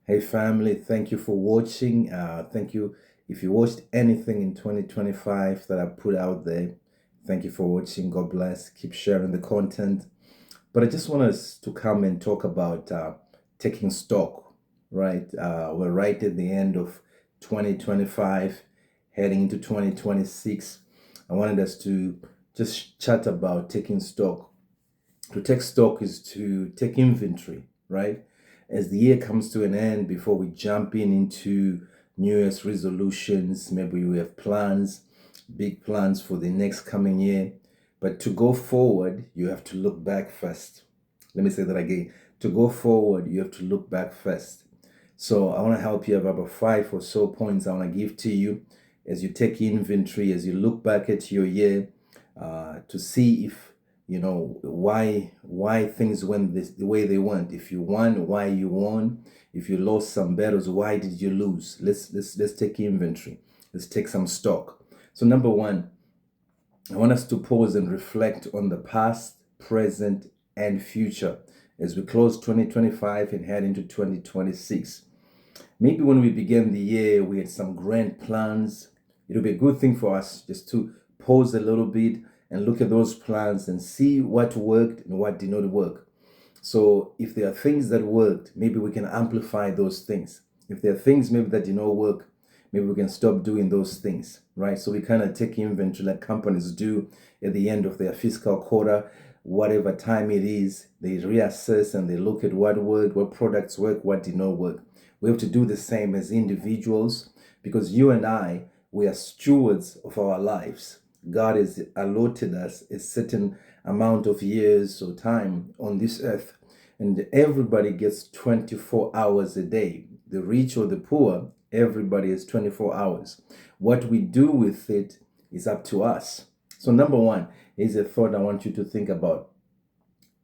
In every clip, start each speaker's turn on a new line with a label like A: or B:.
A: Hey family, thank you for watching. Thank you if you watched anything in 2025 that I put out there. Thank you for watching. God bless. Keep sharing the content. But I just want us to come and talk about taking stock, right? We're right at the end of 2025, heading into 2026. I wanted us to just chat about taking stock. To take stock is to take inventory, right? As the year comes to an end, before we jump into New Year's resolutions, maybe we have plans, big plans for the next coming year. But to go forward, you have to look back first. Let me say that again. To go forward, you have to look back first. So I want to help you have about 5 or so points I want to give to you as you take inventory, as you look back at your year, to see if why things went the way they went. If you won, why you won. If you lost some battles, why did you lose? Let's take inventory. Let's take some stock. So number one, I want us to pause and reflect on the past, present, and future as we close 2025 and head into 2026. Maybe when we began the year, we had some grand plans. It'll be a good thing for us just to pause a little bit and look at those plans and see what worked and what did not work. So if there are things that worked, maybe we can amplify those things. If there are things maybe that did not work, maybe we can stop doing those things, right? So we kind of take inventory like companies do at the end of their fiscal quarter, whatever time it is, they reassess and they look at what worked, what products work, what did not work. We have to do the same as individuals because you and I, we are stewards of our lives. God has allotted us a certain amount of years or time on this earth, and everybody gets 24 hours a day. The rich or the poor, everybody has 24 hours. What we do with it is up to us. So, number one is a thought I want you to think about.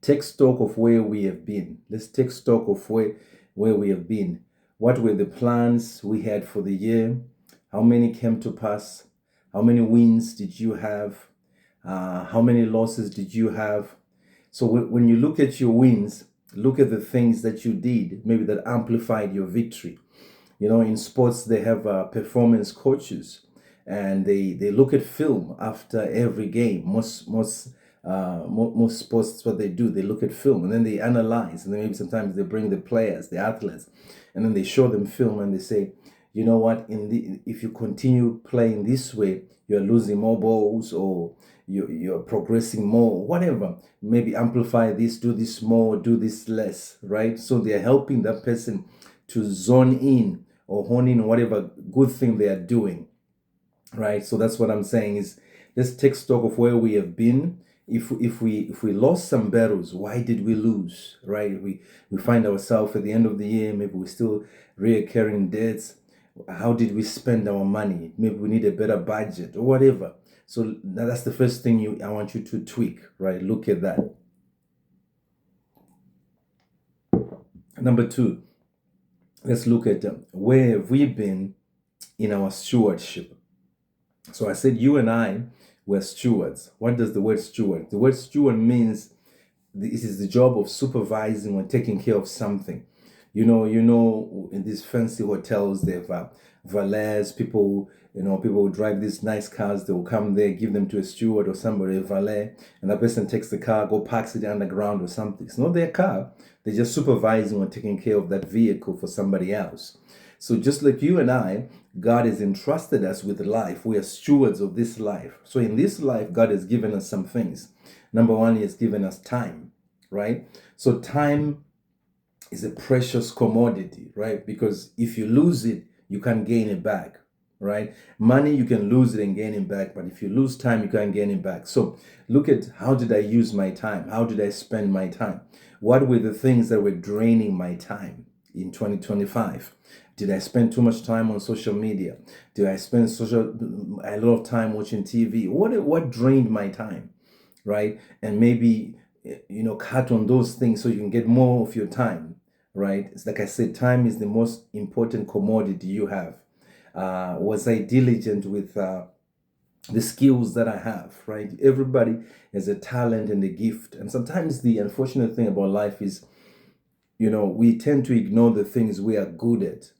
A: Take stock of where we have been. Let's take stock of where we have been. What were the plans we had for the year? How many came to pass? How many wins did you have? How many losses did you have? So when you look at your wins, look at the things that you did, maybe that amplified your victory. You know, in sports, they have performance coaches and they look at film after every game. Most sports, that's what they do. They look at film and then they analyze, and then maybe sometimes they bring the players, the athletes, and then they show them film and they say, you know what, if you continue playing this way, you're losing more balls, or you're progressing more, whatever. Maybe amplify this, do this more, do this less, right? So they're helping that person to zone in or hone in whatever good thing they are doing, right? So that's what I'm saying is, let's take stock of where we have been. If we lost some battles, why did we lose, right? We find ourselves at the end of the year, maybe we're still reoccurring debts. How did we spend our money? Maybe we need a better budget or whatever. So that's the first thing I want you to tweak, right? Look at that. Number two, let's look at where have we been in our stewardship. So I said you and I were stewards. What does the word steward? The word steward means this is the job of supervising or taking care of something. In these fancy hotels, they have valets, people, people who drive these nice cars, they will come there, give them to a steward or somebody, a valet, and that person takes the car, go parks it underground or something. It's not their car. They're just supervising or taking care of that vehicle for somebody else. So just like you and I, God has entrusted us with life. We are stewards of this life. So in this life, God has given us some things. Number one, He has given us time, right? So time is a precious commodity, right? Because if you lose it, you can't gain it back, right? Money, you can lose it and gain it back, but if you lose time, you can't gain it back. So look at, how did I use my time? How did I spend my time? What were the things that were draining my time in 2025? Did I spend too much time on social media? Did I spend a lot of time watching TV? What drained my time, right? And maybe cut on those things so you can get more of your time, right? It's like I said, time is the most important commodity you have. Was I diligent with the skills that I have, right? Everybody has a talent and a gift. And sometimes the unfortunate thing about life is, we tend to ignore the things we are good at.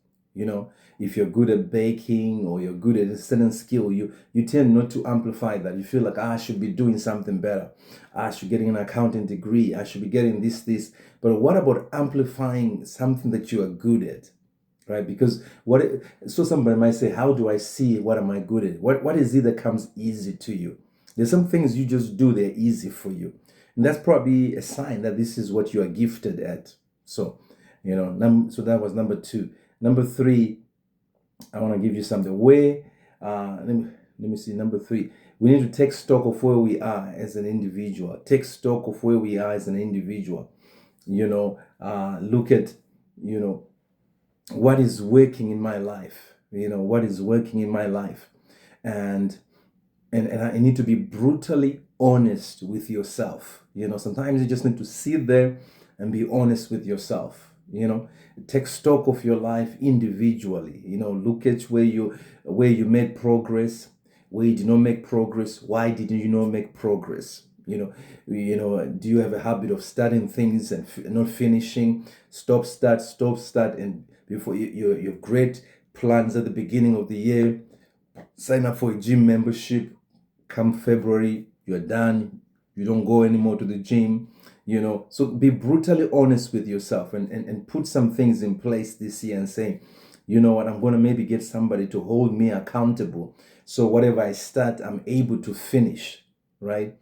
A: If you're good at baking or you're good at a certain skill, you tend not to amplify that. You feel like, I should be doing something better. I should be getting an accounting degree. I should be getting this. But what about amplifying something that you are good at? Right? Because so somebody might say, how do I see what am I good at? What is it that comes easy to you? There's some things you just do, they're easy for you. And that's probably a sign that this is what you are gifted at. So, so that was number 2. Number 3, I want to give you something. Let me see. Number 3, we need to take stock of where we are as an individual. Take stock of where we are as an individual. Look at, what is working in my life. What is working in my life, and I need to be brutally honest with yourself. Sometimes you just need to sit there and be honest with yourself. Take stock of your life individually. Look at where you made progress, where you did not make progress. Why did you not make progress? Do you have a habit of starting things and not finishing? Stop, start, and before you have great plans at the beginning of the year. Sign up for a gym membership. Come February, you're done. You don't go anymore to the gym. So be brutally honest with yourself and put some things in place this year and say, you know what, I'm going to maybe get somebody to hold me accountable. So whatever I start, I'm able to finish, right?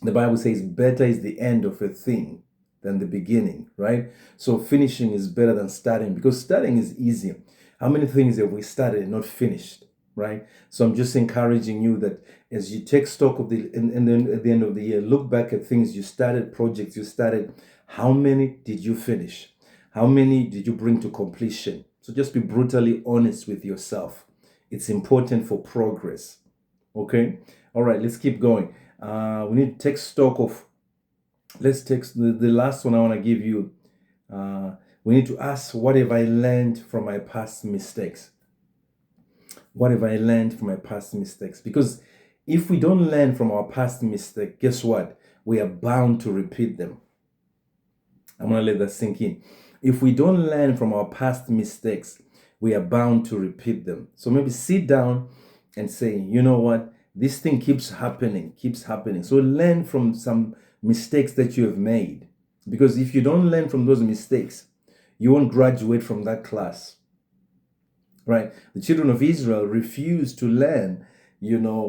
A: The Bible says better is the end of a thing than the beginning, right? So finishing is better than starting, because starting is easier. How many things have we started and not finished, right? So I'm just encouraging you that as you take stock of and then at the end of the year, look back at things you started, projects you started. How many did you finish? How many did you bring to completion? So just be brutally honest with yourself. It's important for progress. Okay? All right, let's keep going. We need to take stock of, let's take the last one I want to give you. We need to ask, what have I learned from my past mistakes? What have I learned from my past mistakes? Because if we don't learn from our past mistake, guess what? We are bound to repeat them. I'm going to let that sink in. If we don't learn from our past mistakes, we are bound to repeat them. So maybe sit down and say, you know what? This thing keeps happening. So learn from some mistakes that you have made. Because if you don't learn from those mistakes, you won't graduate from that class. Right? The children of Israel refused to learn, and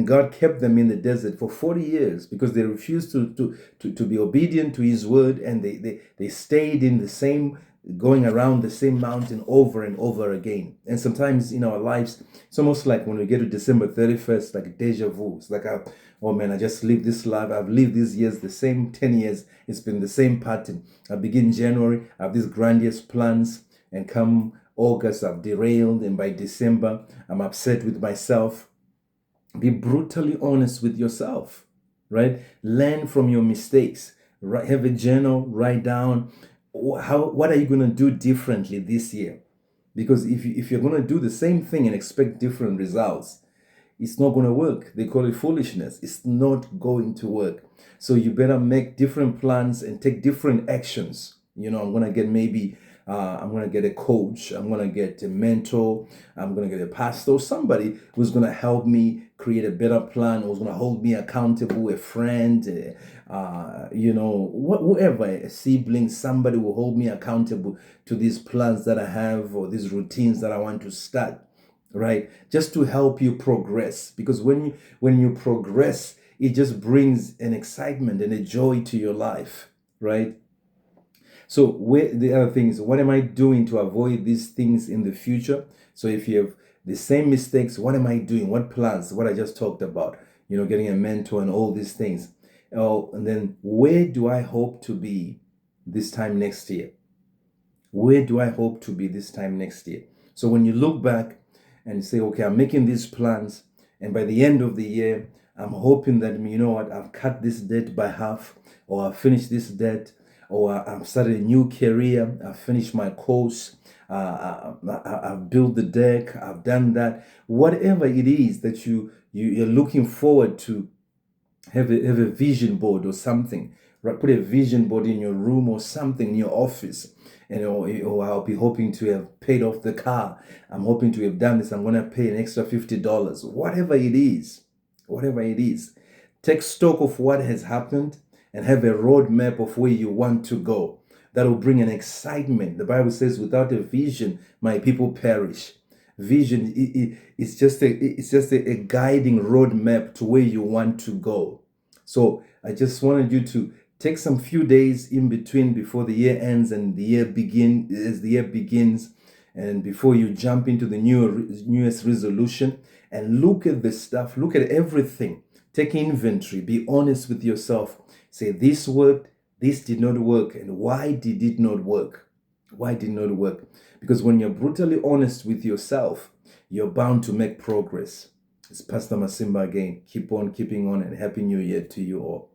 A: God kept them in the desert for 40 years because they refused to be obedient to his word, and they stayed in the same, going around the same mountain over and over again. And sometimes in our lives, it's almost like when we get to December 31st, like deja vu. It's like, oh man, I just lived this life. I've lived these years, the same 10 years. It's been the same pattern. I begin January, I have these grandiose plans, and come August, I've derailed, and by December, I'm upset with myself. Be brutally honest with yourself, right? Learn from your mistakes. Have a journal, write down what are you going to do differently this year? Because if you're going to do the same thing and expect different results, it's not going to work. They call it foolishness. It's not going to work. So you better make different plans and take different actions. I'm going to get I'm going to get a coach. I'm going to get a mentor. I'm going to get a pastor, somebody who's going to help me create a better plan, who's going to hold me accountable, a friend, whoever, a sibling, somebody will hold me accountable to these plans that I have or these routines that I want to start, right? Just to help you progress. Because when you progress, it just brings an excitement and a joy to your life, right? So the other thing is, what am I doing to avoid these things in the future? So if you have the same mistakes, what am I doing? What plans? What I just talked about, getting a mentor and all these things. Oh, and then where do I hope to be this time next year? Where do I hope to be this time next year? So when you look back and say, okay, I'm making these plans, and by the end of the year, I'm hoping that, I've cut this debt by half, or I've finished this debt, or I've started a new career, I've finished my course, I've built the deck, I've done that. Whatever it is that you're looking forward to, have a vision board or something. Put a vision board in your room or something in your office. And I'll be hoping to have paid off the car. I'm hoping to have done this. I'm going to pay an extra $50. Whatever it is, whatever it is. Take stock of what has happened and have a roadmap of where you want to go. That will bring an excitement. The Bible says, without a vision, my people perish. Vision it's just a guiding roadmap to where you want to go. So I just wanted you to take some few days in between before the year ends and the year begins, and before you jump into the newest resolution, and look at the stuff, look at everything. Take inventory, be honest with yourself. Say, this worked, this did not work, and why did it not work? Why did it not work? Because when you're brutally honest with yourself, you're bound to make progress. It's Pastor Masimba again. Keep on keeping on, and Happy New Year to you all.